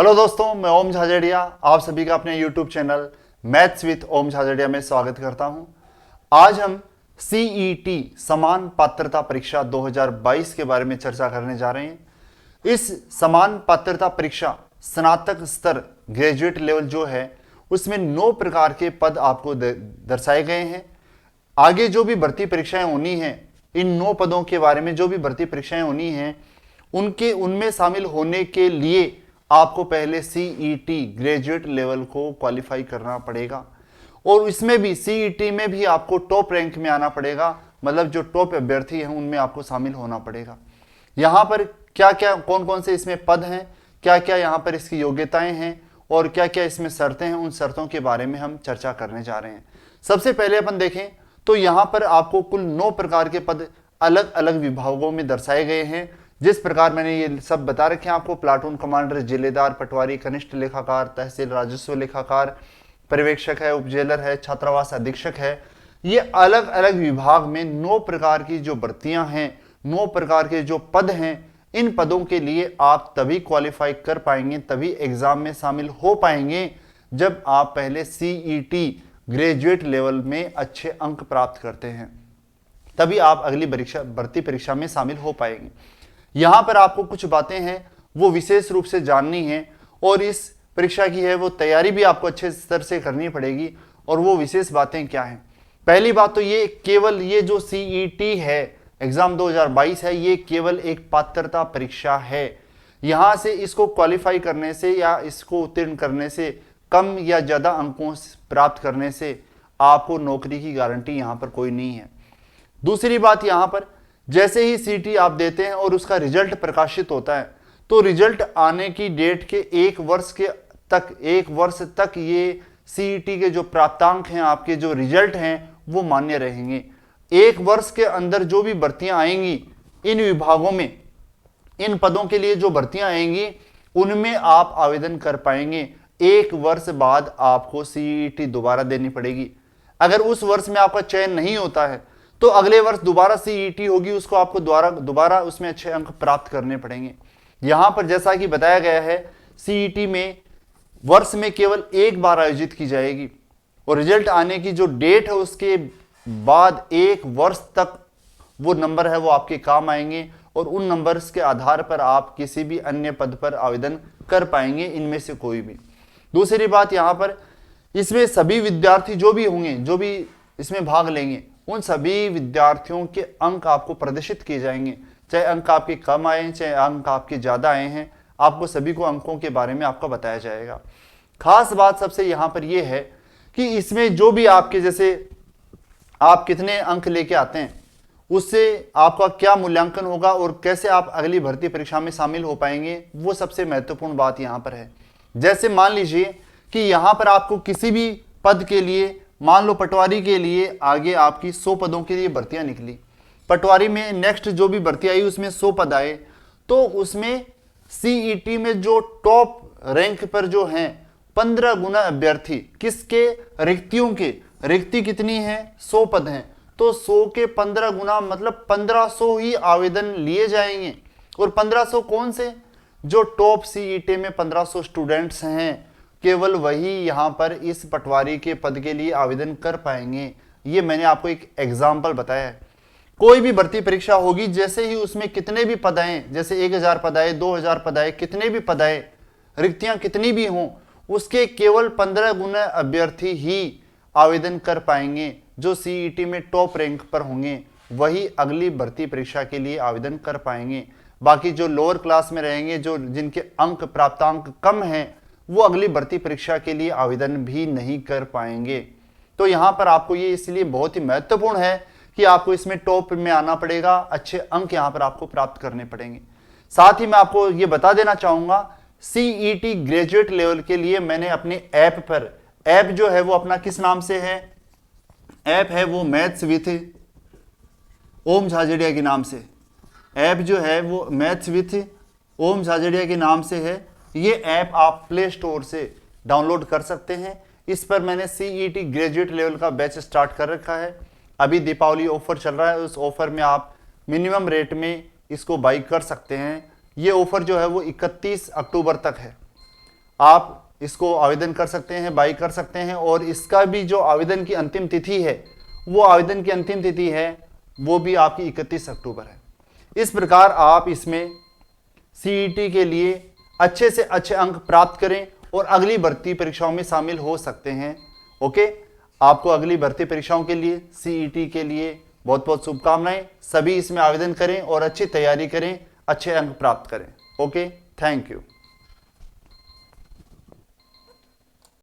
Hello दोस्तों, मैं ओम झाझड़िया आप सभी का अपने YouTube चैनल मैथ्स विद ओम झाझड़िया में स्वागत करता हूं। आज हम CET समान पात्रता परीक्षा 2022 के बारे में चर्चा करने जा रहे हैं। इस समान पात्रता परीक्षा स्नातक स्तर ग्रेजुएट लेवल जो है उसमें 9 प्रकार के पद आपको दर्शाए गए हैं। आगे जो भी भर्ती परीक्षाएं होनी हैं, इन 9 पदों के बारे में जो भी भर्ती परीक्षाएं होनी हैं उनमें शामिल होने के लिए आपको पहले CET ग्रेजुएट लेवल को क्वालिफाई करना पड़ेगा और इसमें भी CET में भी आपको टॉप रैंक में आना पड़ेगा। मतलब जो टॉप अभ्यर्थी हैं उनमें आपको शामिल होना पड़ेगा। यहाँ पर क्या क्या कौन कौन से इसमें पद हैं, क्या क्या यहाँ पर इसकी योग्यताएं हैं और क्या क्या इसमें शर्तें हैं, उन शर्तों के बारे में हम चर्चा करने जा रहे हैं। सबसे पहले अपन देखें तो यहाँ पर आपको कुल 9 प्रकार के पद अलग अलग विभागों में दर्शाए गए हैं। जिस प्रकार मैंने ये सब बता रखे हैं आपको, प्लाटून कमांडर, जिलेदार, पटवारी, कनिष्ठ लेखाकार, तहसील राजस्व लेखाकार, पर्यवेक्षक है, उपजेलर है, छात्रावास अधीक्षक है। ये अलग अलग विभाग में 9 प्रकार की जो भर्तियां हैं, 9 प्रकार के जो पद हैं, इन पदों के लिए आप तभी क्वालिफाई कर पाएंगे, तभी एग्जाम में शामिल हो पाएंगे जब आप पहले CET ग्रेजुएट लेवल में अच्छे अंक प्राप्त करते हैं। तभी आप अगली भर्ती परीक्षा में शामिल हो पाएंगे। यहां पर आपको कुछ बातें हैं वो विशेष रूप से जाननी है और इस परीक्षा की है वो तैयारी भी आपको अच्छे स्तर से करनी पड़ेगी। और वो विशेष बातें क्या हैं? पहली बात तो ये, केवल ये जो CET है एग्जाम 2022 है, ये केवल एक पात्रता परीक्षा है। यहां से इसको क्वालिफाई करने से या इसको उत्तीर्ण करने से, कम या ज्यादा अंकों प्राप्त करने से आपको नौकरी की गारंटी यहां पर कोई नहीं है। दूसरी बात, यहां पर जैसे ही CET आप देते हैं और उसका रिजल्ट प्रकाशित होता है तो रिजल्ट आने की डेट के 1 वर्ष तक ये CET के जो प्राप्तांक हैं, आपके जो रिजल्ट हैं वो मान्य रहेंगे। 1 वर्ष के अंदर जो भी भर्तियां आएंगी इन विभागों में, इन पदों के लिए जो भर्तियां आएंगी उनमें आप आवेदन कर पाएंगे। 1 वर्ष बाद आपको CET दोबारा देनी पड़ेगी। अगर उस वर्ष में आपका चयन नहीं होता है तो अगले वर्ष दोबारा CET होगी, उसको आपको दोबारा उसमें अच्छे अंक प्राप्त करने पड़ेंगे। यहां पर जैसा कि बताया गया है, CET में वर्ष में केवल 1 बार आयोजित की जाएगी और रिजल्ट आने की जो डेट है उसके बाद 1 वर्ष तक वो नंबर है वो आपके काम आएंगे और उन नंबर्स के आधार पर आप किसी भी अन्य पद पर आवेदन कर पाएंगे, इनमें से कोई भी। दूसरी बात, यहां पर इसमें सभी विद्यार्थी जो भी होंगे, जो भी इसमें भाग लेंगे, उन सभी विद्यार्थियों के अंक आपको प्रदर्शित किए जाएंगे। चाहे अंक आपके कम आए, चाहे अंक आपके ज्यादा आए हैं, आपको सभी को अंकों के बारे में आपको बताया जाएगा। खास बात सबसे यहां पर यह है कि इसमें जो भी आपके, जैसे आप कितने अंक लेके आते हैं उससे आपका क्या मूल्यांकन होगा और कैसे आप अगली भर्ती परीक्षा में शामिल हो पाएंगे, वो सबसे महत्वपूर्ण बात यहां पर है। जैसे मान लीजिए कि यहां पर आपको किसी भी पद के लिए, मान लो पटवारी के लिए आगे आपकी 100 पदों के लिए भर्तियां निकली, पटवारी में नेक्स्ट जो भी भर्ती आई उसमें 100 पद आए, तो उसमें CET में जो टॉप रैंक पर जो हैं 15 गुना अभ्यर्थी, किसके? रिक्तियों के। रिक्ति कितनी है? 100 पद हैं, तो 100 के 15 गुना मतलब 1500 ही आवेदन लिए जाएंगे। और 1500 कौन से? जो टॉप CET में 1500 स्टूडेंट्स हैं, केवल वही यहां पर इस पटवारी के पद के लिए आवेदन कर पाएंगे। ये मैंने आपको एक एग्जाम्पल बताया है। कोई भी भर्ती परीक्षा होगी, जैसे ही उसमें कितने भी पद आए, जैसे 1000 पद आए, 2000 पद आए, कितने भी पद आए, रिक्तियां कितनी भी हों, उसके केवल 15 गुना अभ्यर्थी ही आवेदन कर पाएंगे। जो CET में टॉप रैंक पर होंगे वही अगली भर्ती परीक्षा के लिए आवेदन कर पाएंगे। बाकी जो लोअर क्लास में रहेंगे, जो जिनके अंक प्राप्तांक कम हैं, वो अगली भर्ती परीक्षा के लिए आवेदन भी नहीं कर पाएंगे। तो यहां पर आपको ये इसलिए बहुत ही महत्वपूर्ण है कि आपको इसमें टॉप में आना पड़ेगा, अच्छे अंक यहां पर आपको प्राप्त करने पड़ेंगे। साथ ही मैं आपको ये बता देना चाहूंगा, CET ग्रेजुएट लेवल के लिए मैंने अपने ऐप पर, ऐप जो है वो अपना किस नाम से है? ऐप है वो मैथ्स विथ ओम झाझड़िया के नाम से। ऐप जो है वो मैथ्स विथ ओम झाझड़िया के नाम से है। ये ऐप आप प्ले स्टोर से डाउनलोड कर सकते हैं। इस पर मैंने CET ग्रेजुएट लेवल का बैच स्टार्ट कर रखा है। अभी दीपावली ऑफर चल रहा है, उस ऑफर में आप मिनिमम रेट में इसको बाई कर सकते हैं। ये ऑफर जो है वो 31 अक्टूबर तक है। आप इसको आवेदन कर सकते हैं, बाई कर सकते हैं। और इसका भी जो आवेदन की अंतिम तिथि है, वो आवेदन की अंतिम तिथि है वो भी आपकी 31 अक्टूबर है। इस प्रकार आप इसमें सीईटी के लिए अच्छे से अच्छे अंक प्राप्त करें और अगली भर्ती परीक्षाओं में शामिल हो सकते हैं। ओके, आपको अगली भर्ती परीक्षाओं के लिए, सीईटी के लिए बहुत बहुत शुभकामनाएं। सभी इसमें आवेदन करें और अच्छी तैयारी करें, अच्छे अंक प्राप्त करें। Okay, thank you.